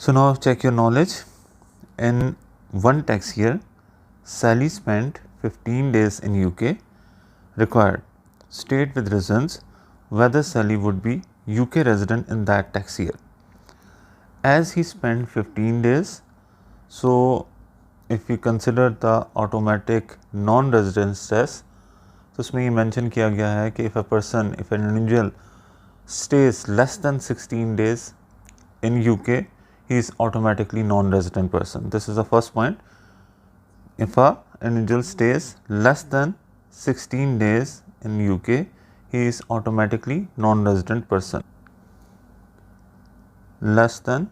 So now check your knowledge. In one tax year, Sally spent 15 days in UK. Required. State with reasons whether Sally would be UK resident in that tax year. As he spent 15 days, so if we consider the automatic non-residence test, तो उसमें ये mention किया गया है कि if an individual stays less than 16 days in UK, he is automatically non-resident person. This is the first point. If an individual stays less than 16 days in UK, he is automatically non-resident person. Less than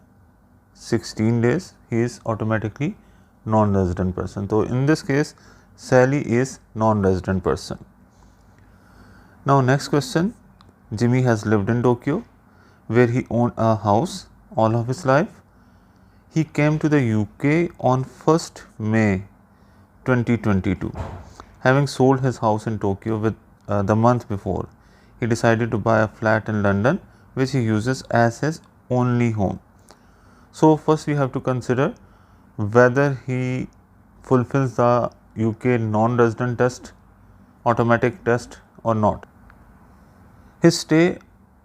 16 days, he is automatically non-resident person. So in this case, Sally is non-resident person. Now next question. Jimmy has lived in Tokyo, where he owned a house all of his life. He came to the UK on 1st May 2022. Having sold his house in Tokyo with the month before, he decided to buy a flat in London, which he uses as his only home. So first we have to consider whether he fulfills the UK non-resident test, automatic test or not. His stay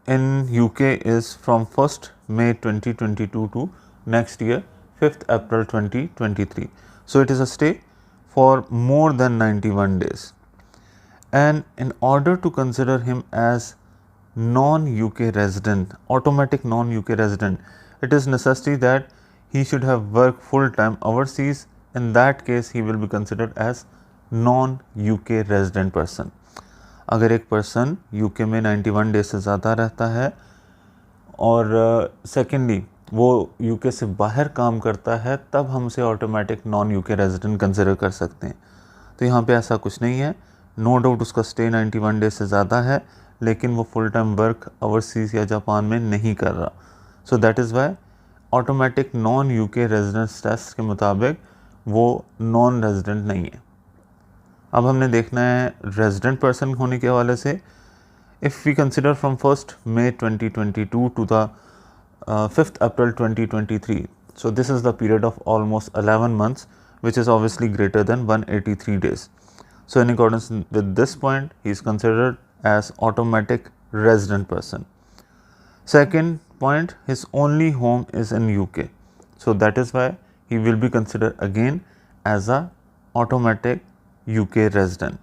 in UK is from 1st May 2022 to next year 5th April 2023. So it is a stay for more than 91 days. And in order to consider him as non-UK resident, automatic non-UK resident, it is necessary that he should have worked full-time overseas. In that case, he will be considered as non-UK resident person. अगर एक person UK में 91 days से ज़्यादा रहता है और secondly वो UK से बाहर काम करता है, तब हम उसे automatic non UK resident consider कर सकते हैं. तो यहाँ पे ऐसा कुछ नहीं है. नो डाउट उसका स्टे 91 डेज से ज़्यादा है, लेकिन वो फुल टाइम वर्क ओवरसीज़ या जापान में नहीं कर रहा. So that is why automatic non UK residence test के मुताबिक वो नॉन रेजिडेंट नहीं है. अब हमने देखना है रेजिडेंट पर्सन होने के हवाले से. If we consider from 1st May 2022 to the 5th April 2023, so this is the period of almost 11 months, which is obviously greater than 183 days. So in accordance with this point, he is considered as automatic resident person. Second point, his only home is in UK, so that is why he will be considered again as a automatic UK resident.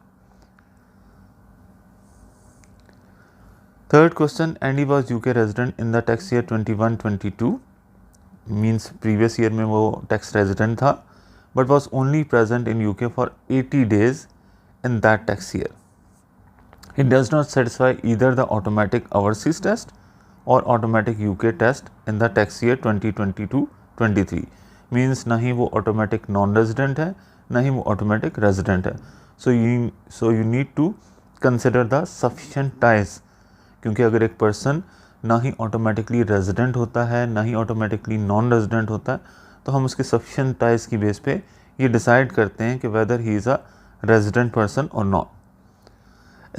Third question, Andy was UK resident in the tax year 21-22, means previous year में वो tax resident था, but was only present in UK for 80 days in that tax year. It does not satisfy either the automatic overseas test or automatic UK test in the tax year 2022-23, means ना ही वो automatic non-resident है, ना ही वो automatic resident है. So you need to consider the sufficient ties, क्योंकि अगर एक person ना ही ऑटोमेटिकली रेजिडेंट होता है, ना ही ऑटोमेटिकली नॉन रेजिडेंट होता है, तो हम उसके सफिशिएंट टाइज की बेस पे ये डिसाइड करते हैं कि whether he is a resident person और not.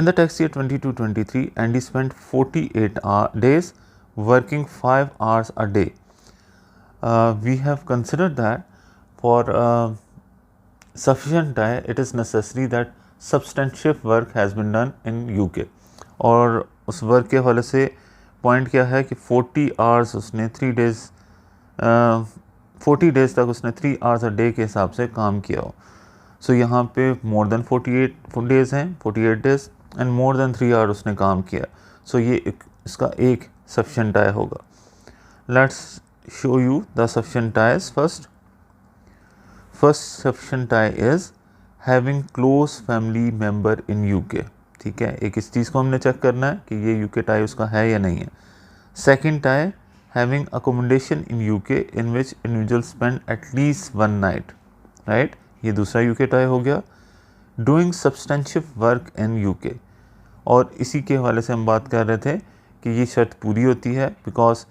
In the tax year 22-23, Andy spent 48 days working 5 hours a day. We have considered that for sufficient time, it is necessary that substantive work has been done in UK. और उस work के हवाले से point क्या है कि 40 hours उसने 3 days 40 days तक उसने 3 आवर्स अ डे के हिसाब से काम किया हो. सो यहाँ पे मोर देन 48 डेज़ हैं, 48 days and more than 3 hour उसने काम किया. सो ये इसका एक सफिशिएंट टाई होगा. Let's show you the sufficient ties. First sufficient tie is having close family member in UK. ठीक है, एक इस चीज़ को हमने चेक करना है कि ये यूके टाई उसका है या नहीं है. सेकंड टाई, हैविंग अकोमोडेशन इन यूके इन विच individual spend at least 1 night. Right, ये दूसरा यूके टाई हो गया. डूइंग सब्सटेंशिव वर्क इन यूके, और इसी के हवाले से हम बात कर रहे थे कि ये शर्त पूरी होती है because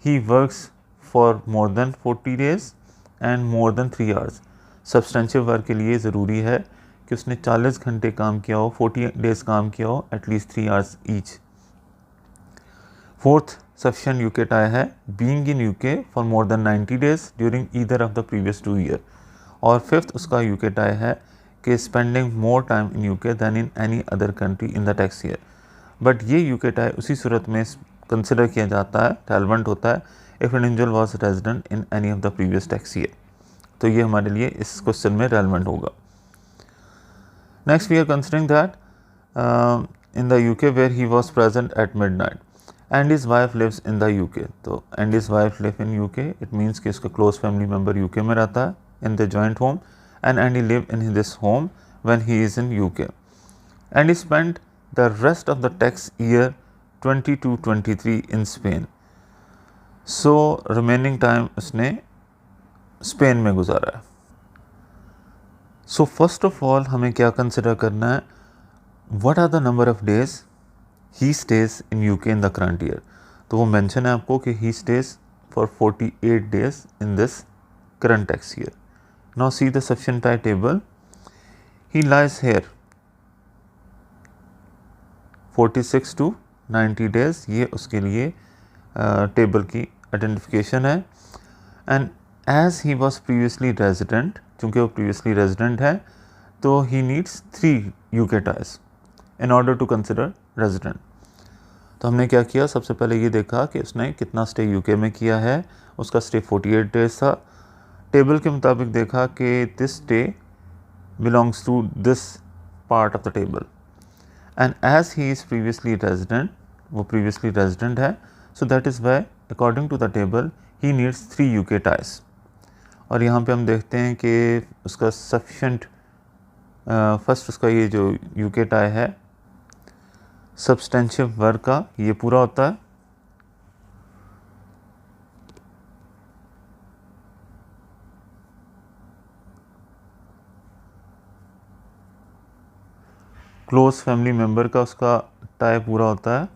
he works for more than 40 days and more than 3 hours. Substantive work के लिए ज़रूरी है कि उसने 40 घंटे काम किया हो, 40 डेज़ काम किया हो, at least 3 hours each. Fourth sufficient UK tie है being in UK for more than 90 days during either of the previous 2 year. और फिफ्थ उसका यूके टाई है कि spending more time in UK than in any other country in the tax year. But ये UK tie उसी सूरत में consider किया जाता है, रेलेवेंट होता है, if an individual was resident in any of the previous tax year. तो ये हमारे लिए इस क्वेश्चन में रेलेवेंट होगा। Next we are considering that in the UK where he was present at midnight and his wife lives in the UK. तो and his wife live in UK, it means कि उसका close family member UK में रहता है in the joint home, and he lived in this home when he is in UK, and he spent the rest of the tax year 22-23 in Spain. So remaining time उसने Spain में गुजारा है। So first of all हमें क्या consider करना है, what are the number of days he stays in UK in the current year। तो वो मेंशन है आपको कि he stays for 48 days in this current tax year। Now see the sufficient tie table. He lies here 46 to 90 days, ये उसके लिए table की identification है। And as he was previously resident, चूँकि वो प्रीवियसली रेजिडेंट है तो he needs 3 UK ties in order to consider resident. तो हमने क्या किया, सबसे पहले ये देखा कि उसने कितना स्टे यूके में किया है, उसका स्टे 48 डेज था। टेबल के मुताबिक देखा कि this stay belongs to this part of the table and as he is previously resident, वो प्रीवियसली रेजिडेंट है, so that is why according to the table he needs 3 UK ties. और यहाँ पे हम देखते हैं कि उसका सफिशेंट फर्स्ट उसका ये जो यूके टाई है सब्सटेंशिव वर्क का ये पूरा होता है, क्लोज फैमिली मेम्बर का उसका टाई पूरा होता है,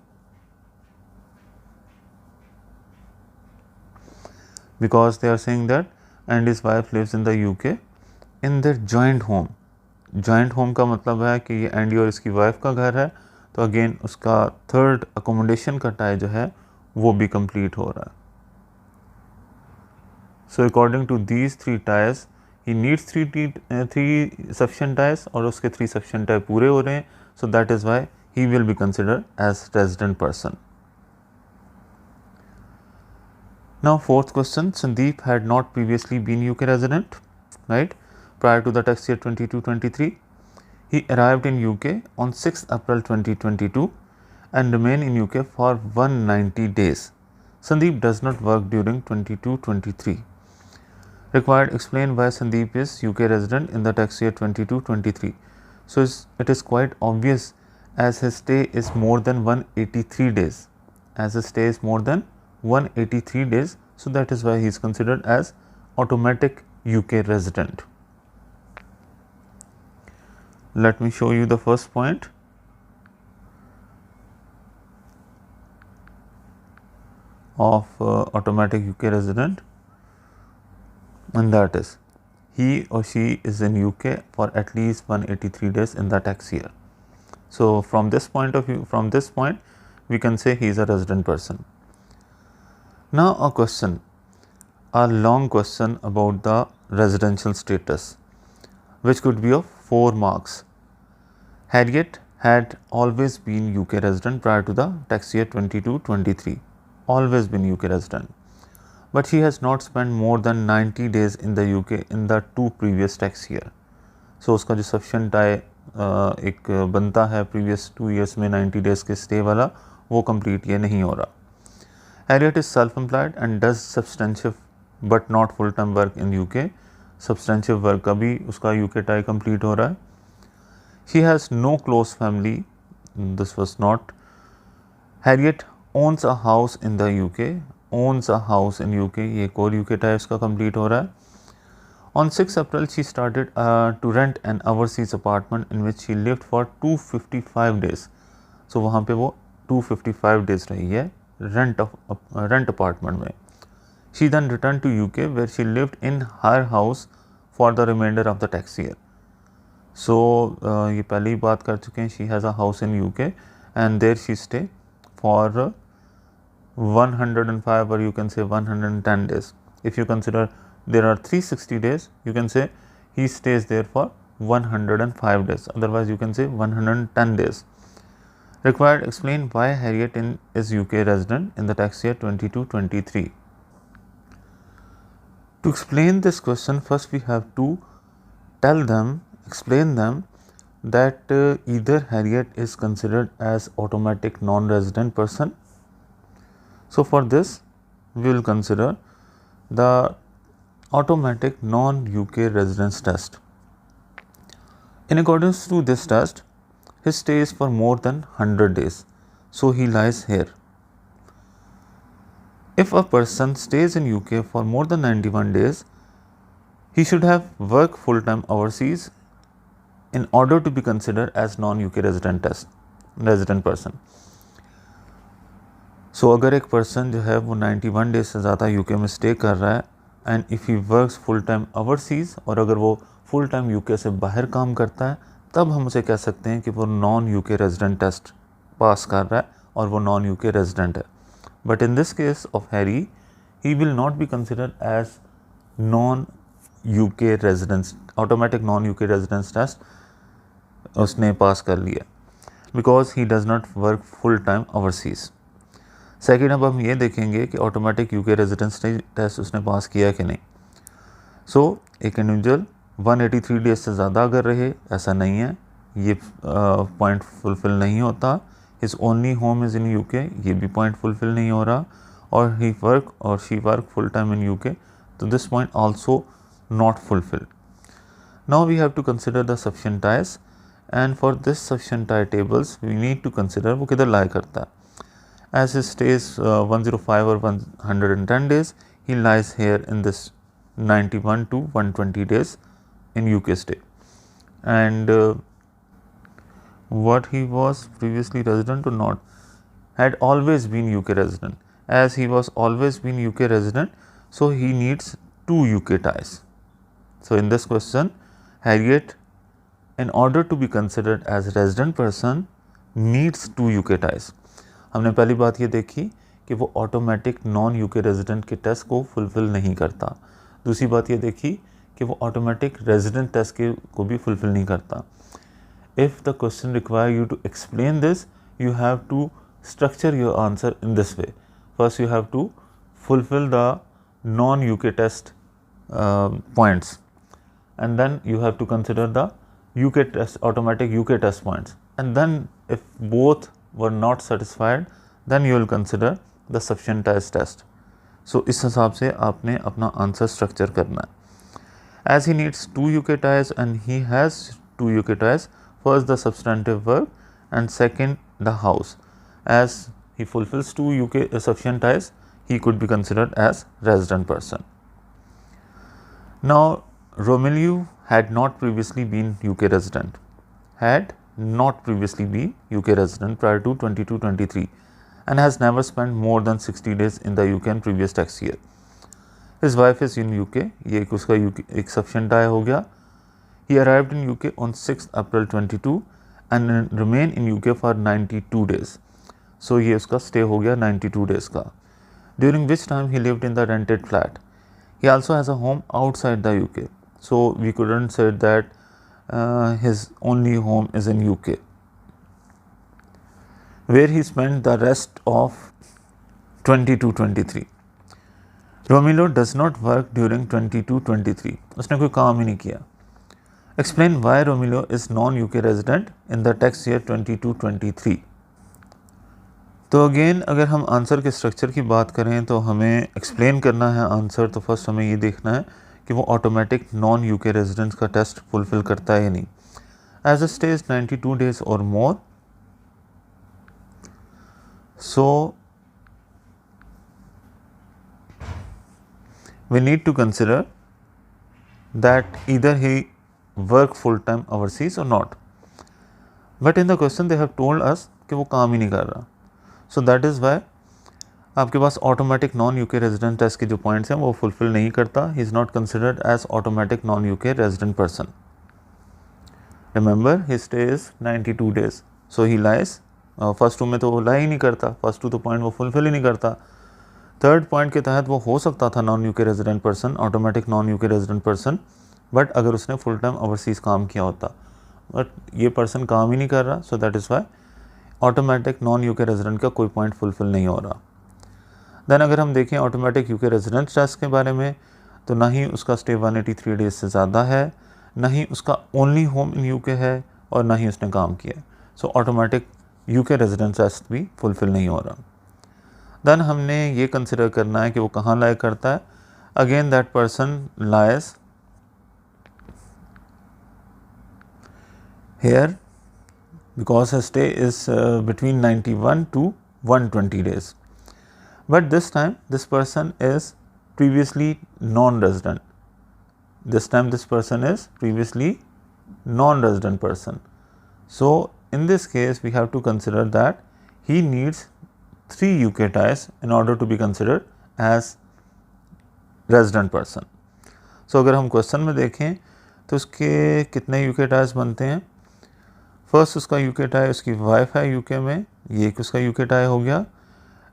because they are saying that and his wife lives in the UK in their joint home. Joint home का मतलब है कि ये एंडी और इसकी वाइफ का घर है, तो अगेन उसका थर्ड अकोमोडेशन का टाई जो है वो भी कंप्लीट हो रहा है। So according to these 3 ties he needs 3 sufficient ties और उसके 3 सफिशिएंट टाई पूरे हो रहे हैं, so that is why he will be considered as resident person. Now fourth question, Sandeep had not previously been UK resident, right, prior to the tax year 22-23. He arrived in UK on 6th April 2022 and remained in UK for 190 days. Sandeep does not work during 22-23. Required explain why Sandeep is UK resident in the tax year 22-23. So it is quite obvious as his stay is more than 183 days. As his stay is more than 183 days, so that is why he is considered as automatic UK resident. Let me show you the first point. Of automatic UK resident, and that is he or she is in UK for at least 183 days in the tax year. So from this point of view, from this point we can say he is a resident person. Now a question, a long question about the residential status, which could be of 4 marks. Harriet had always been UK resident prior to the tax year 22-23, always been UK resident, but she has not spent more than 90 days in the UK in the 2 previous tax year. So उसका जो sufficient tie एक बनता है previous 2 years में 90 days के stay वाला, वो complete ये नहीं हो रहा। Harriet is self-employed and does substantive but not full-time work in UK. Substantive work का भी उसका UK tie complete हो रहा है। She has no close family. This was not. Harriet owns a house in the UK. Owns a house in UK. ये एक और UK tie उसका complete हो रहा है। On 6 April, she started to rent an overseas apartment in which she lived for 255 days. So वहाँ पे वो 255 days रही है rent apartment में। She then returned to UK where she lived in her house for the remainder of the tax year. So ये पहले ही बात कर चुके हैं, she has a house in UK and there she stay for 105 or you can say 110 days. If you consider there are 360 days, you can say he stays there for 105 days. Otherwise, you can say 110 days. Required, explain why Harriet is UK resident in the tax year 22-23. To explain this question, first we have to explain them that either Harriet is considered as automatic non-resident person. So for this, we will consider the automatic non-UK residence test. In accordance to this test, his stay is for more than 100 days, so he lies here. If a person stays in UK for more than 91 days, he should have worked full-time overseas in order to be considered as non-UK resident person. So अगर एक person जो है वो 91 days से ज़्यादा UK में stay कर रहा है and if he works full-time overseas और अगर वो full-time UK से बाहर काम करता है, तब हम उसे कह सकते हैं कि वो non-UK resident test पास कर रहा है और वो non-UK resident है. But in this case of Harry, he will not be considered as non-UK residence, automatic non-UK residence test उसने पास कर लिया because he does not work full time overseas. Second, अब हम ये देखेंगे कि ऑटोमेटिक यूके रेजिडेंस टेस्ट उसने पास किया कि नहीं. सो एक इंडिविजुअल 183 डेज से ज़्यादा अगर रहे, ऐसा नहीं है, ये पॉइंट फुलफ़िल नहीं होता. His only home is in UK, ये भी पॉइंट फुलफ़िल नहीं हो रहा. और ही वर्क और she work full time in UK, तो this point also not fulfilled. Now we have to consider the sufficient ties and for this sufficient tie tables we need to consider वो किधर लाई करता है. As he stays 105 or 110 days, he lies here in this 91 to 120 days in UK stay. And what he was previously resident or not, had always been UK resident. As he was always been UK resident, so he needs 2 UK ties. So in this question, Harriet, in order to be considered as a resident person, needs 2 UK ties. हमने पहली बात ये देखी कि वो automatic non UK resident के test को fulfil नहीं करता. दूसरी बात ये देखी कि वो ऑटोमेटिक रेजिडेंट टेस्ट को भी फुलफ़िल नहीं करता. If the question require you to explain this, you have to structure your answer in this way. First you have to fulfil the non UK test points and then you have to consider the UK test, automatic UK test points, and then if both were not satisfied, then you will consider the sufficient ties test. So इस हिसाब से आपने अपना answer structure करना है. As he needs 2 UK ties and he has 2 UK ties, first the substantive verb and second the house. As he fulfills 2 UK sufficient ties, he could be considered as resident person. Now Romelu had not previously been UK resident, prior to 22-23 and has never spent more than 60 days in the UK in previous tax year. His wife is in UK, ये उसका एक sufficient tie हो गया. He arrived in UK on 6th April 22 and remained in UK for 92 days. So ये उसका stay हो गया 92 days का, during which time he lived in the rented flat. He also has a home outside the UK. So we couldn't say that his only home is in UK, where he spent the rest of 22-23. Romelu does not work during 22-23. उसने कोई काम ही नहीं किया. Explain why Romelu is non-UK resident in the tax year 22-23. तो again अगर हम answer के structure की बात करें तो हमें एक्सप्लेन करना है आंसर. तो फर्स्ट हमें ये देखना है कि वो ऑटोमेटिक नॉन यूके रेजिडेंट्स का टेस्ट फुलफिल करता है या नहीं. एज अ स्टेज 92 डेज और more, so we need to consider that either he work full time overseas और not. But in the question they have told us कि वो काम ही नहीं कर रहा. सो दैट इज़ वाई आपके पास automatic non UK resident test के जो पॉइंट्स हैं वो फुलफिल नहीं करता. He is not considered as automatic non UK resident person. Remember his stay is 92 days, so he lies first two में तो वो ला ही नहीं करता, फर्स्ट टू तो पॉइंट वो फुलफिल ही नहीं करता। थर्ड पॉइंट के तहत वो हो सकता था non UK resident person, automatic non UK resident person, but अगर उसने फुल टाइम ओवरसीज़ काम किया होता, बट ये पर्सन काम ही नहीं कर रहा, so that is why automatic non UK resident का कोई पॉइंट फुलफिल नहीं हो रहा। देन अगर हम देखें ऑटोमेटिक यूके रेजिडेंट टेस्ट के बारे में, तो ना ही उसका स्टे 183 डेज से ज़्यादा है, ना ही उसका ओनली होम इन यूके है, और ना ही उसने काम किया। So automatic UK resident test भी फुलफिल नहीं हो रहा। देन हमने ये कंसिडर करना है कि वो कहाँ लाए करता है। Again that person lies here because his stay is between 91 to 120 days. But this time this person is previously non-resident. This time this person is previously non-resident person. So in this case we have to consider that he needs 3 UK ties in order to be considered as resident person. So अगर हम question में देखें तो उसके कितने UK ties बनते हैं। First उसका यूके टाई, उसकी वाइफ है यूके में, ये एक उसका यूके टाई हो गया।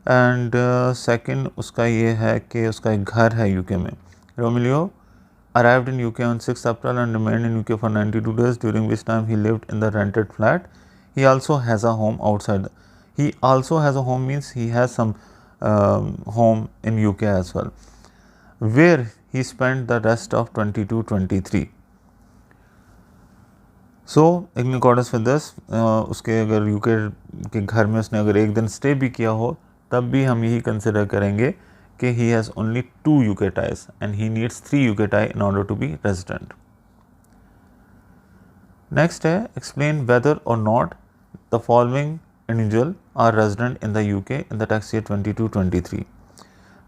एंड सेकंड उसका ये है कि उसका एक घर है यूके में। Romilio arrived in UK on 6 April and remained in UK for 92 days during which time he lived in the rented flat. He also has a home outside, he also has a home means he has some home in UK as well, where he spend the rest of 22-23। So in accordance with this उसके अगर UK के घर में उसने अगर एक दिन stay भी किया हो, तब भी हम यही कंसिडर करेंगे कि he has only 2 UK ties and he needs 3 UK tie in order to be resident. Next है एक्सप्लेन वेदर और not the following individual are resident in the UK in the tax year 22-23।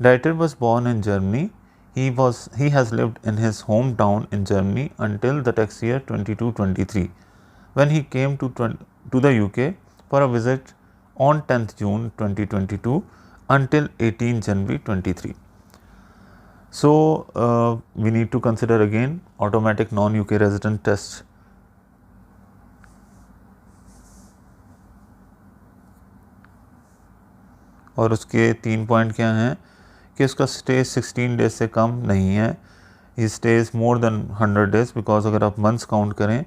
Dieter was born in Germany. He has lived in his hometown in Germany until the tax year 22-23, when he came to the UK for a visit on 10th June 2022 until 18 January 23. So we need to consider again automatic non-UK resident test. और उसके 3 point क्या हैं कि उसका stay 16 days से कम नहीं है, he stays more than 100 days, because अगर आप मंथ्स काउंट करें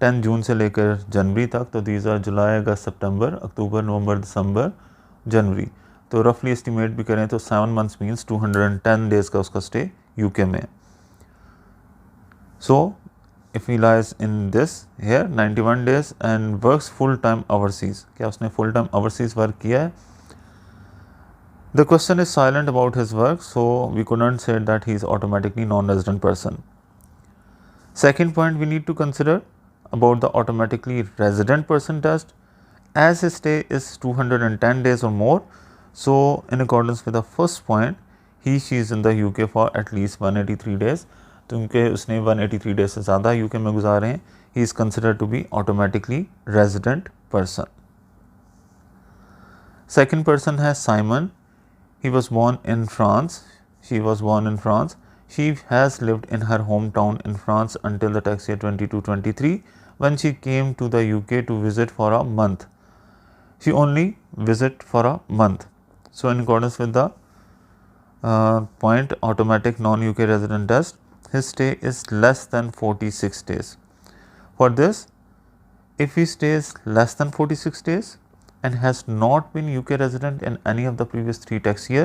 10 जून से लेकर जनवरी तक, तो दीज आर जुलाई, अगस्त, सितंबर, अक्टूबर, नवंबर, दिसंबर, जनवरी, तो रफली एस्टिमेट भी करें तो 7 मंथ्स मीन्स 210 डेज का उसका स्टे यूके में। So if he lies in this here 91 days and works full time overseas, क्या उसने फुल टाइम ओवरसीज वर्क किया है? The question is silent about his work, so we couldn't say that he is automatically non-resident person. Second point we need to consider about the automatically resident person test. As his stay is 210 days or more, so in accordance with the first point, she is in the UK for at least 183 days. तो क्योंकि उसने 183 days से ज़्यादा UK में गुजारे हैं, he is considered to be automatically resident person. Second person है Simon. He was born in France. She was born in France. She has lived in her hometown in France until the tax year 22-23, when she came to the UK to visit for a month. She only visited for a month. So in accordance with the point automatic non-UK resident test, his stay is less than 46 days. For this, if he stays less than 46 days and has not been UK resident in any of the previous 3 tax year,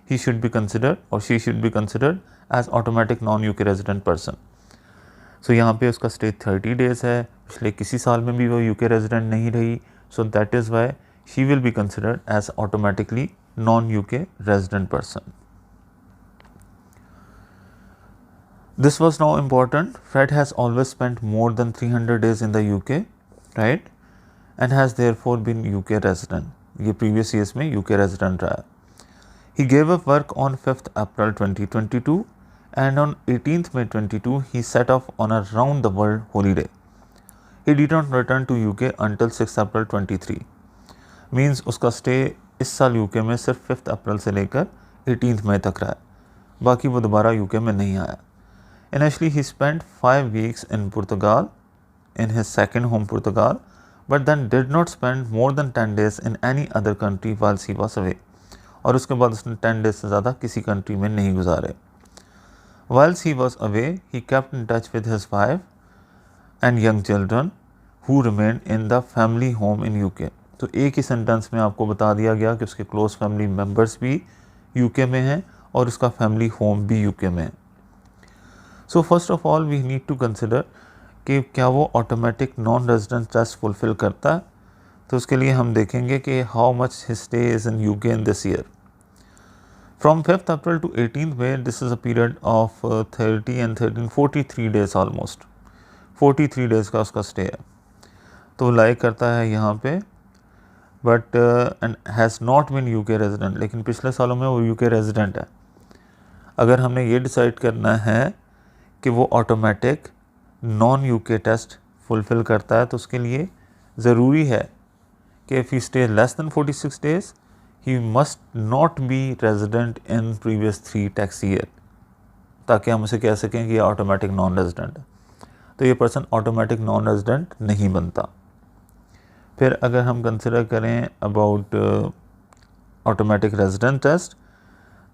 he should be considered or she should be considered as automatic non-UK resident person. So यहाँ पे उसका stay 30 days है, पिछले किसी साल में भी वो UK resident नहीं रही, so that is why she will be considered as automatically non-UK resident person. This was now important. Fred has always spent more than 300 days in the UK, right? And has therefore been UK resident. ये previous years में UK resident रहा. He gave up work on 5th April 2022 and on 18th May 22 he set off on a round the world holiday. He did not return to UK until 6th April 23. Means उसका stay इस साल UK में सिर्फ 5th April से लेकर 18th May तक रहा. बाकी वो दोबारा UK में नहीं आया. Initially he spent 5 weeks in Portugal, in his second home Portugal, but then did not spend more than 10 days in any other country while he was away. और उसके बाद उसने 10 डेज से ज़्यादा किसी कंट्री में नहीं गुजारे. Whilst he was away, he kept in touch with his wife and young children who remained in the family home in UK. तो एक ही सेंटेंस में आपको बता दिया गया कि उसके क्लोज फैमिली मेम्बर्स भी यूके में हैं और उसका फैमिली होम भी यूके में है. So first of all we need to consider कि क्या वो automatic non resident test fulfil करता है. तो उसके लिए हम देखेंगे कि how much his stay is in UK in this year. From 5th April to 18th May, this is a period of 30 and 13 43 days almost. 43 days का उसका स्टे है. तो लाइक करता है यहाँ पे, but and has not been UK resident. लेकिन पिछले सालों में वो यूके रेजिडेंट है. अगर हमने ये डिसाइड करना है कि वो automatic non UK test fulfil करता है, तो उसके लिए ज़रूरी है कि if he stay less than 46 days he must not be resident in previous 3 tax year, ताकि हम उसे कह सकें कि ये ऑटोमेटिक नॉन रेजिडेंट है. तो ये पर्सन ऑटोमेटिक नॉन रेजिडेंट नहीं बनता. फिर अगर हम कंसिडर करें अबाउट ऑटोमेटिक रेजिडेंट टेस्ट,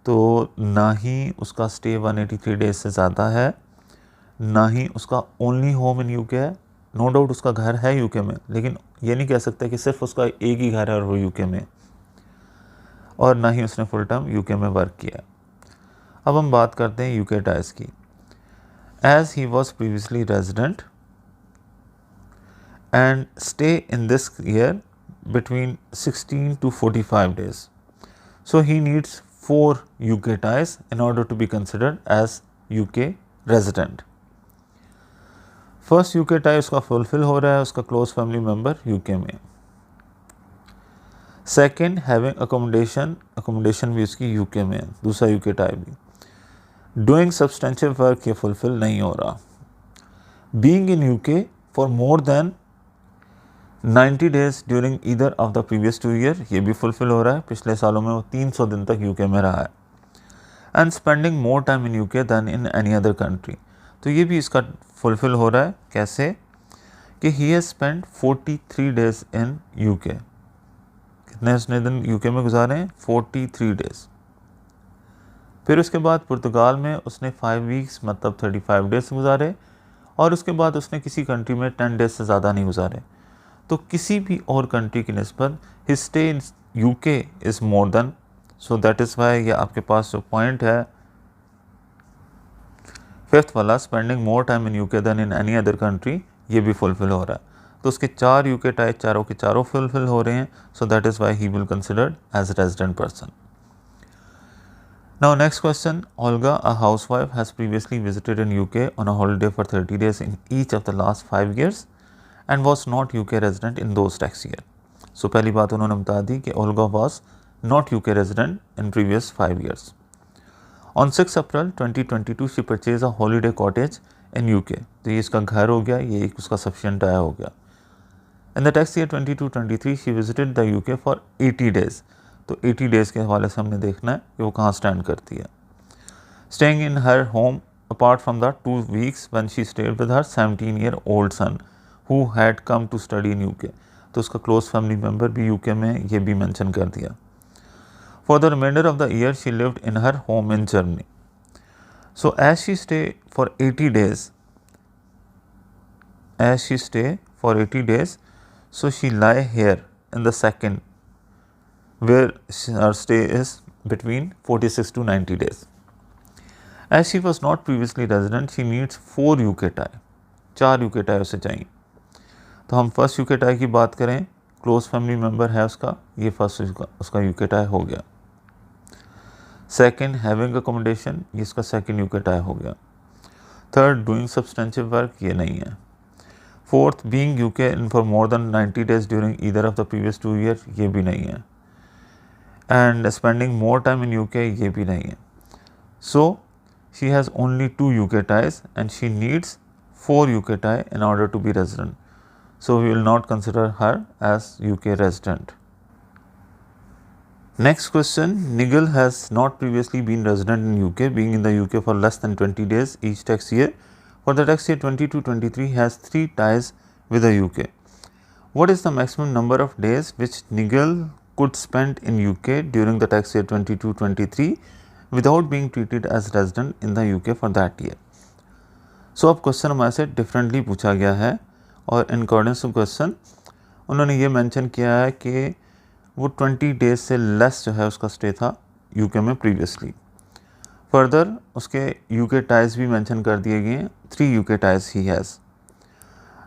तो ना ही उसका स्टे 183 डेज से ज़्यादा है, ना ही उसका ओनली होम इन यूके है. नो डाउट उसका घर है यूके में, लेकिन ये नहीं कह सकते कि सिर्फ उसका एक ही घर है और वो यूके में, और ना ही उसने फुल टाइम यूके में वर्क किया. अब हम बात करते हैं यूके टाइज की. As he was previously resident and stay in this year between 16 to 45 days. So he needs 4 UK ties in order to be considered as UK resident. First UK tie उसका fulfill हो रहा है उसका close family member UK में. Second, having accommodation भी उसकी UK में है, दूसरा UK tie भी. Doing substantial work ये fulfill नहीं हो रहा. Being in UK for more than 90 days during either of the previous 2 year, ये भी फुलफ़िल हो रहा है. पिछले सालों में वो 300 दिन तक यूके में रहा है. And spending more time in UK than in any other country, तो ये भी इसका फुलफ़िल हो रहा है. कैसे कि he has spend 43 days in UK. कितने उसने दिन यूके में गुजारे हैं? 43 डेज़. फिर उसके बाद पुर्तगाल में उसने 5 वीक्स मतलब 35 डेज़ गुजारे, और उसके बाद उसने किसी कंट्री में 10 डेज़ से ज़्यादा नहीं गुजारे. तो किसी भी और कंट्री की निस्बत his stay in UK is more than, so that is why ये आपके पास जो पॉइंट है 5th वाला, spending more time in UK than in any other country, ये भी फुलफ़िल हो रहा है. तो उसके 4 यूके टाइप चारों के चारों फुलफ़िल हो रहे हैं. So that is why he will considered as resident person. Now next question. Olga, a housewife, has previously visited in UK on a holiday for 30 days in each of the last 5 years and was not UK resident in those tax year. So पहली बात उन्होंने बता दी कि Olga was not UK resident in previous 5 years. On 6 April 2022 she purchased a holiday cottage in UK. तो ये इसका घर हो गया, ये एक उसका sufficient आया हो गया. In the tax year 22-23 she visited the UK for 80 days. तो 80 days के हवाले से हमने देखना है कि वो कहाँ स्टैंड करती है. Staying in her home apart from the 2 weeks when she stayed with her 17-year-old son who had come to study in UK. तो उसका close family member भी UK में, ये भी mention कर दिया. For the remainder of the year she lived in her home in Germany. So as she stay for 80 days, so she lie here in the second, where her stay is between 46 to 90 days. As she was not previously resident, she needs 4 UK tie. 4 UK tie उसे चाहिए. तो हम first UK tie की बात करें, close family member है उसका, ये फर्स्ट उसका यूके टाई हो गया. सेकंड, हैविंग अकोमोडेशन, ये इसका सेकंड यूके टाई हो गया. थर्ड, डूइंग सब्सटेंशियल वर्क, ये नहीं है. Fourth, being UK in for more than 90 days during either of the previous 2 year, ये भी नहीं है. And spending more time in UK, ये भी नहीं है. So she has only 2 UK ties and she needs 4 UK tie in order to be resident. So we will not consider her as UK resident. Next question. Nigel has not previously been resident in UK, being in the UK for less than 20 days each tax year. For the tax year 22-23, he has 3 ties with the UK. What is the maximum number of days which Nigel could spend in UK during the tax year 22-23 without being treated as resident in the UK for that year? सो अब question हमारे से differently पूछा गया है और in according to question उन्होंने ये mention किया है कि वो 20 डेज से लेस जो है उसका स्टे था यूके में प्रीवियसली। फर्दर उसके यूके टाइज भी मेंशन कर दिए गए हैं, 3 UK ties he has.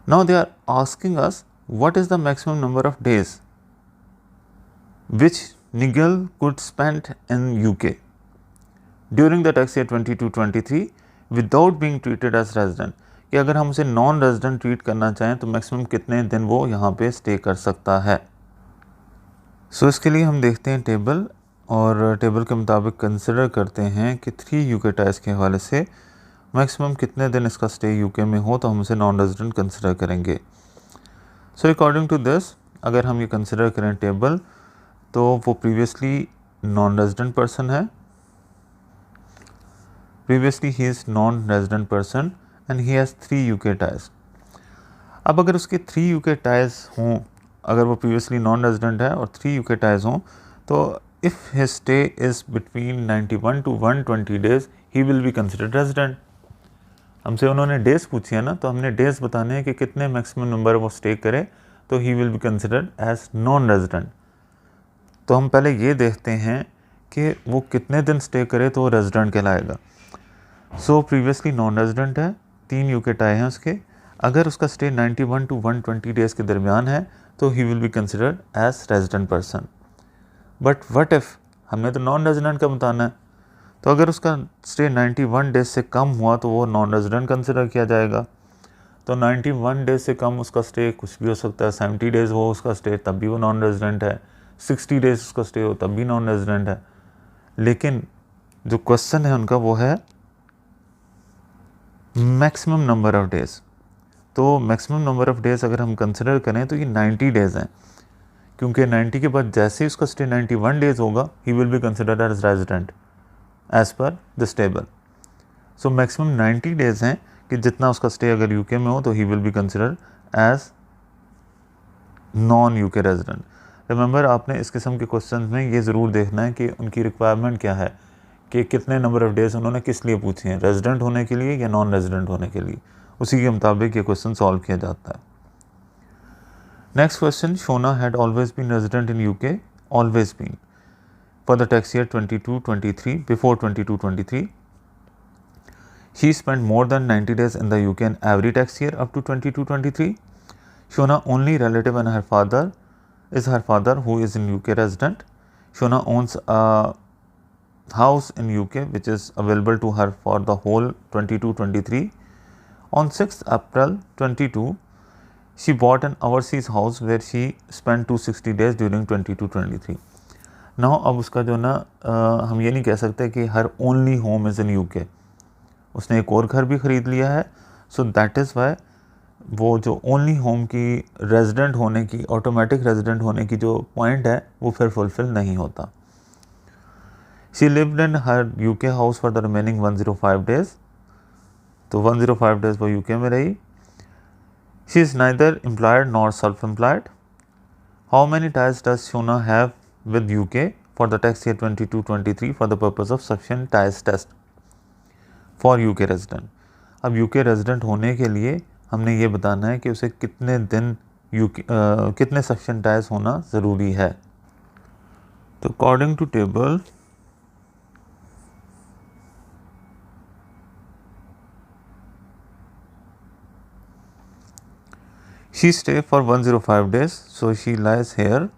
Now they are asking us what is the maximum number of days which Nigel could spend in UK during the tax year 22-23 without being treated as resident, कि अगर हम उसे non resident treat करना चाहें तो maximum कितने दिन वो यहाँ पे स्टे कर सकता है। सो इसके लिए हम देखते हैं टेबल, और टेबल के मुताबिक कंसिडर करते हैं कि 3 यूके टाइज के हवाले से मैक्सिमम कितने दिन इसका स्टे यूके में हो तो हम उसे नॉन रेजिडेंट कंसिडर करेंगे। सो अकॉर्डिंग टू दिस अगर हम ये कंसिडर करें टेबल, तो वो प्रीवियसली नॉन रेजिडेंट पर्सन है, previously he is non-resident person and he has 3 UK ties। अब अगर उसके 3 UK ties हों, अगर वो previously non-resident है और 3 UK ties हों, तो if his stay is between 91 to 120 days he will be considered resident। हमसे उन्होंने डेज पूछी है ना, तो हमने डेज बताने हैं कि कितने मैक्सिमम नंबर वो स्टे करे तो he will be considered as non-resident। तो हम पहले ये देखते हैं कि वो कितने दिन स्टे करे तो वो रेजिडेंट कहलाएगा। सो प्रीवियसली नॉन रेजिडेंट है, 3 यूके टाई हैं उसके, अगर उसका स्टे 91 to 120 डेज़ के दरमियान है तो he will be considered as resident person. But what if हमने तो नॉन रेजिडेंट का बताना है, तो अगर उसका स्टे 91 डेज से कम हुआ तो वो नॉन रेजिडेंट कंसिडर किया जाएगा। तो 91 डेज से कम उसका स्टे कुछ भी हो सकता है, 70 डेज़ हो उसका स्टे तब भी वो नॉन रेजिडेंट है, 60 डेज़ उसका स्टे हो तब भी नॉन रेजिडेंट है। लेकिन जो क्वेश्चन है उनका वो है मैक्सिमम नंबर ऑफ़ डेज़। तो मैक्सिमम नंबर ऑफ़ डेज़ अगर हम कंसिडर करें तो ये 90 डेज़ हैं, क्योंकि 90 के बाद जैसे ही उसका स्टे 91 डेज़ होगा he will be considered as resident as per this table. सो मैक्सिमम 90 डेज़ हैं कि जितना उसका स्टे अगर यूके में हो तो he will be considered as non UK resident. Remember आपने इस किस्म के क्वेश्चन में ये ज़रूर देखना है कि उनकी रिक्वायरमेंट क्या है, कि कितने नंबर ऑफ़ डेज़ उन्होंने किस लिए पूछे हैं, रेजिडेंट होने के लिए या नॉन रेजिडेंट होने के लिए, उसी के मुताबिक ये क्वेश्चन सॉल्व किया जाता है। Next question, Shona had always been resident in UK, always been for the tax year 22-23 before 22-23 she spend more than 90 days in the UK in every tax year up to 22-23। Shona only relative and her father is her father who is in UK resident। Shona owns a house in UK which is available to her for the whole 22-23। On 6th April 22 she bought an overseas house where she spent 260 days during 22-23। Now अब उसका जो ना हम ये नहीं कह सकते कि her only home is in UK, उसने एक और घर भी ख़रीद लिया है। so that is why वो जो ओनली होम की रेजिडेंट होने की, ऑटोमेटिक रेजिडेंट होने की जो पॉइंट है वो फिर फुलफिल नहीं होता। She lived in her UK house for the remaining 105 days, तो 105 डेज वो यूके में रही। She is neither employed nor self employed. How many ties does Shona have with UK for the tax year 22-23 for the purpose of sufficient ties test for UK resident. अब UK resident होने के लिए हमने ये बताना है कि उसे कितने दिन कितने सफिशिएंट टाइज होना ज़रूरी है। तो according to table she stay for 105 days, so she lies here.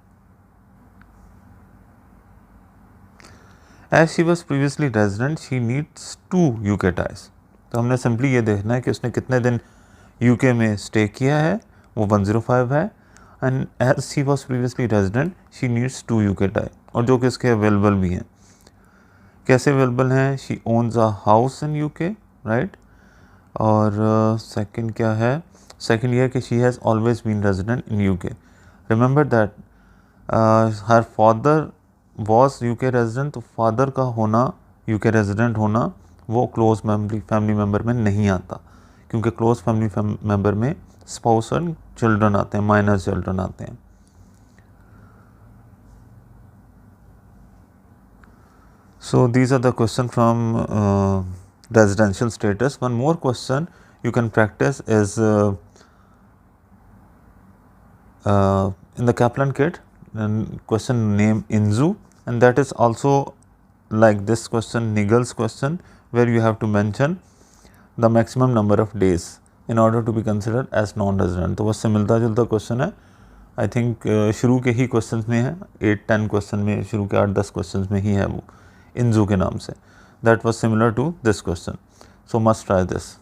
As she was previously resident she needs 2 UK ties. तो हमने सिंपली ये देखना है कि उसने कितने दिन यूके में स्टे किया है, वो 105 है, and as she was previously resident she needs 2 UK tie, और जो कि इसके अवेलेबल भी हैं। कैसे अवेलेबल हैं? She owns a house in UK, right. और सेकंड क्या है? सेकंड ये है कि she has always been resident in UK. Remember that her father was UK resident, तो फादर का होना यूके रेजिडेंट होना वो क्लोज फैमिली मेम्बर में नहीं आता, क्योंकि क्लोज फैमिली मेम्बर में स्पाउस और चिल्ड्रन आते हैं, माइनर चिल्ड्रन आते हैं. So these are the question from residential status. One more question you can practice is in the Kaplan kit, question name Inzu, and that is also like this question, Nigel's question, where you have to mention the maximum number of days in order to be considered as non-resident. तो उससे मिलता जुलता question है. I think शुरू के ही question में है, 8-10 question में, शुरू के 8-10 क्वेश्चन में ही है वो इंजू के नाम से. That was similar to this question. So must try this.